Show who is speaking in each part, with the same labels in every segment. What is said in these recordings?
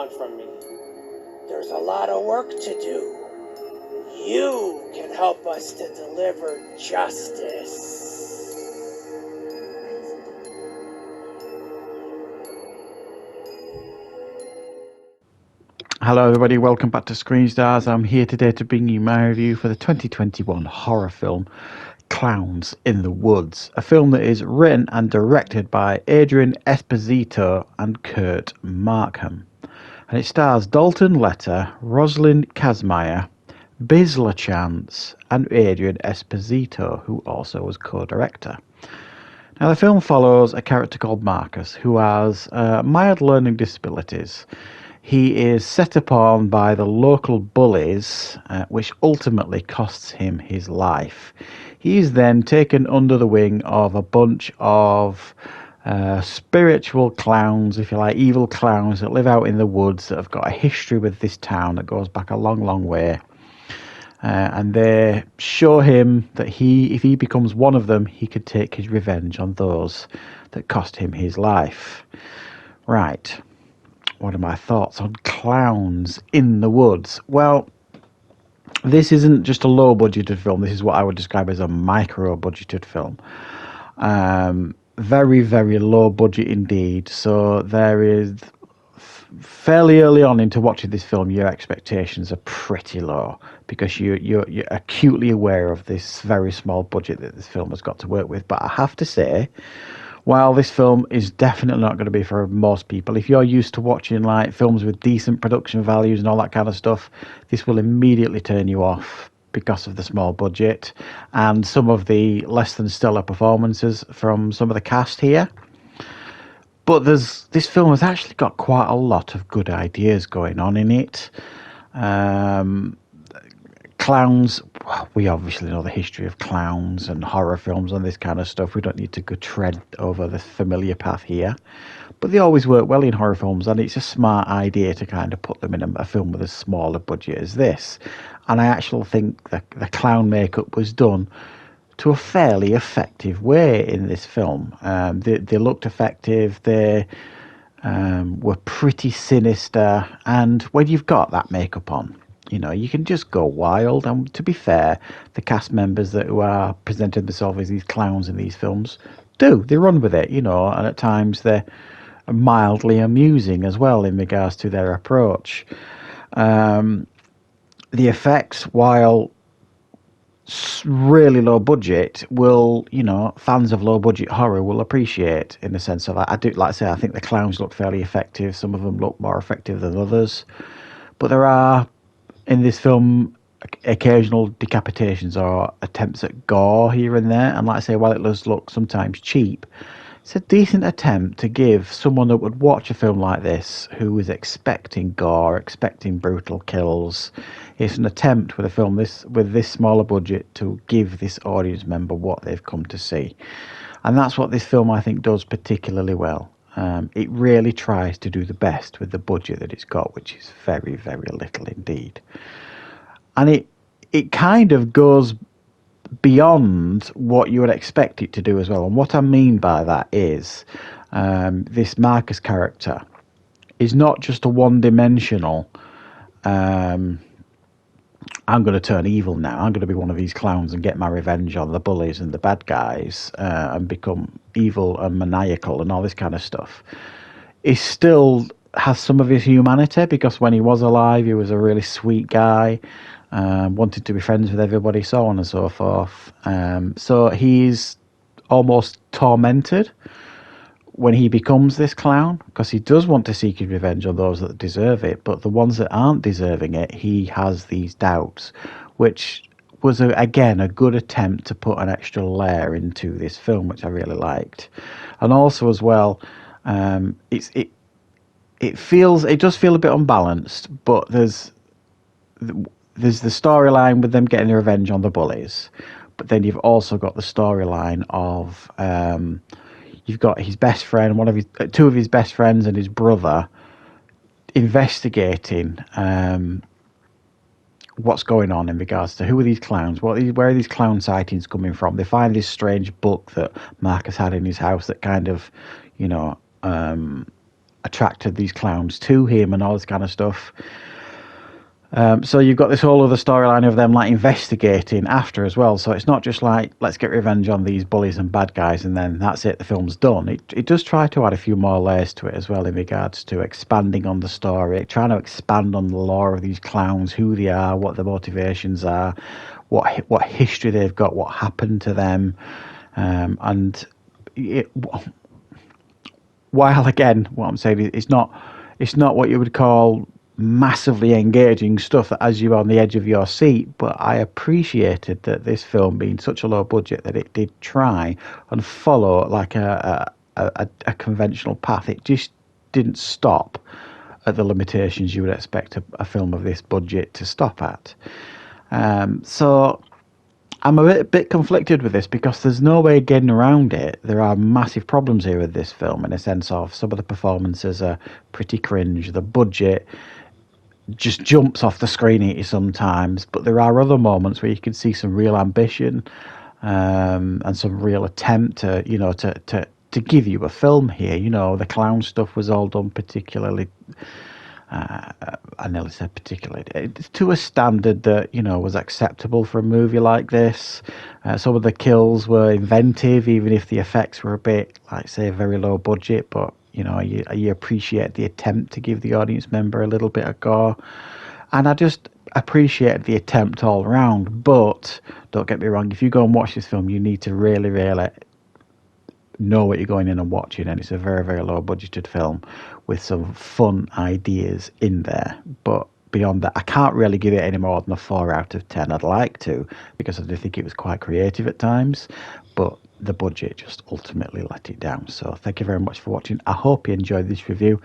Speaker 1: want from me? There's a lot of work to do. You can help us to deliver justice.
Speaker 2: Hello everybody, welcome back to Screenstars. I'm here today to bring you my review for the 2021 horror film Clowns in the Woods, a film that is written and directed by Adrian Esposito and Kurt Markham. And it stars Dalton Letter, Rosalind Kazmaier, Biz LaChance and Adrian Esposito, who also was co-director. Now the film follows a character called Marcus who has mild learning disabilities. He is set upon by the local bullies, which ultimately costs him his life. He is then taken under the wing of a bunch of spiritual clowns, if you like, evil clowns that live out in the woods that have got a history with this town that goes back a long, long way. And they show him that if he becomes one of them, he could take his revenge on those that cost him his life. Right. What are my thoughts on Clowns in the Woods? Well, this isn't just a low-budgeted film. This is what I would describe as a micro-budgeted film. Very, very low budget indeed. So there is, fairly early on into watching this film, your expectations are pretty low because you're acutely aware of this very small budget that this film has got to work with. But I have to say, while this film is definitely not going to be for most people, if you're used to watching like films with decent production values and all that kind of stuff, this will immediately turn you off because of the small budget and some of the less than stellar performances from some of the cast here. But this film has actually got quite a lot of good ideas going on in it. Clowns, we obviously know the history of clowns and horror films and this kind of stuff. We don't need to go tread over the familiar path here. But they always work well in horror films, and it's a smart idea to kind of put them in a film with a smaller budget as this. And I actually think the clown makeup was done to a fairly effective way in this film. They looked effective, they were pretty sinister, and when you've got that makeup on, you know, you can just go wild. And to be fair, the cast members who are presenting themselves as these clowns in these films they run with it, you know, and at times they're mildly amusing as well in regards to their approach. The effects, while really low budget, will, you know, fans of low budget horror will appreciate, in the sense of, I do, like I say, I think the clowns look fairly effective. Some of them look more effective than others, but there are in this film occasional decapitations or attempts at gore here and there, and like I say, while it does look sometimes cheap, it's a decent attempt to give someone that would watch a film like this, who is expecting gore, expecting brutal kills, it's an attempt with a film with this smaller budget to give this audience member what they've come to see. And that's what this film, I think, does particularly well. It really tries to do the best with the budget that it's got, which is very, very little indeed. And it kind of goes beyond what you would expect it to do as well. And what I mean by that is this Marcus character is not just a one-dimensional, I'm going to turn evil now, I'm going to be one of these clowns and get my revenge on the bullies and the bad guys and become evil and maniacal and all this kind of stuff. He still has some of his humanity, because when he was alive, he was a really sweet guy, wanted to be friends with everybody, so on and so forth. So he's almost tormented when he becomes this clown, because he does want to seek his revenge on those that deserve it, but the ones that aren't deserving it, he has these doubts, which was again a good attempt to put an extra layer into this film, which I really liked. And also as well, it does feel a bit unbalanced, but there's the storyline with them getting their revenge on the bullies, but then you've also got the storyline of you've got his best friend, two of his best friends and his brother investigating what's going on in regards to who are these clowns, where are these clown sightings coming from. They find this strange book that Marcus had in his house that kind of, you know, attracted these clowns to him and all this kind of stuff. So you've got this whole other storyline of them like investigating after as well. So it's not just like, let's get revenge on these bullies and bad guys and then that's it, the film's done. It does try to add a few more layers to it as well in regards to expanding on the story, trying to expand on the lore of these clowns, who they are, what their motivations are, what history they've got, what happened to them. And while again, what I'm saying is it's not what you would call massively engaging stuff that has you on the edge of your seat, but I appreciated that this film, being such a low budget, that it did try and follow like a conventional path. It just didn't stop at the limitations you would expect a film of this budget to stop at. So I'm a bit conflicted with this because there's no way getting around it. There are massive problems here with this film in a sense of some of the performances are pretty cringe. The budget just jumps off the screen at you sometimes, but there are other moments where you can see some real ambition and some real attempt to, to give you a film here. The clown stuff was all done particularly. I nearly said particularly to a standard that was acceptable for a movie like this. Some of the kills were inventive, even if the effects were a bit, like say, very low budget. But you appreciate the attempt to give the audience member a little bit of gore, and I just appreciate the attempt all around. But don't get me wrong, if you go and watch this film, you need to really, really know what you're going in and watching, and it's a very, very low budgeted film with some fun ideas in there. But beyond that, I can't really give it any more than a 4 out of 10. I'd like to, because I do think it was quite creative at times, but the budget just ultimately let it down. So thank you very much for watching. I hope you enjoyed this review.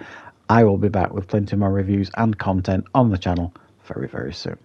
Speaker 2: I will be back with plenty more reviews and content on the channel very, very soon.